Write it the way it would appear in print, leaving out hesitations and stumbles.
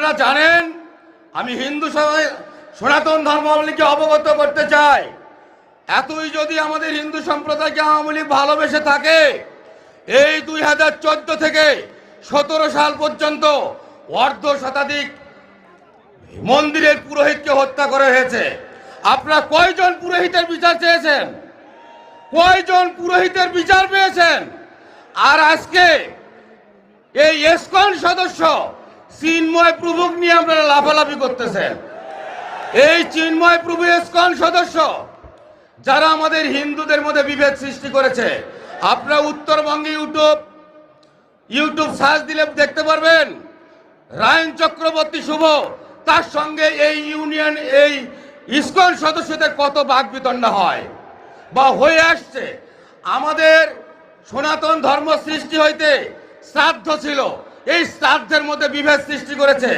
আপনারা জানেন, আমি হিন্দু সনাতন ধর্মাবলীকে অবগত করতে চাই, এতই যদি আমাদের হিন্দু সম্প্রদায়কে আওয়ামী লীগ ভালোবেসে থাকে, এই 2014 থেকে 17 সাল পর্যন্ত অর্ধ শতাধিক মন্দিরের পুরোহিতকে হত্যা করা হয়েছে। আপনারা কয়জন পুরোহিতের বিচার চেয়েছেন? কয়জন পুরোহিতের বিচার পেয়েছেন? আর আজকে এই ইসকন সদস্য চিন্ময় প্রভুক নিয়ে আপনারা লাফালাফি করতেছেন। এই চিন্ময় প্রভু ইসকন সদস্য যারা আমাদের হিন্দুদের মধ্যে বিভেদ সৃষ্টি করেছে, আপনারা উত্তরবঙ্গে ইউটিউব সার্চ দিলে দেখতে পারবেন রায়ন চক্রবর্তী শুভ তার সঙ্গে এই ইসকন সদস্যদের কত বাকবিতণ্ডা হয় বা হয়ে আসছে। আমাদের সনাতন ধর্ম সৃষ্টি হইতে শ্রাদ্ধ ছিল, এই শ্রাদ্ধের মধ্যে বিভেদ সৃষ্টি করেছে।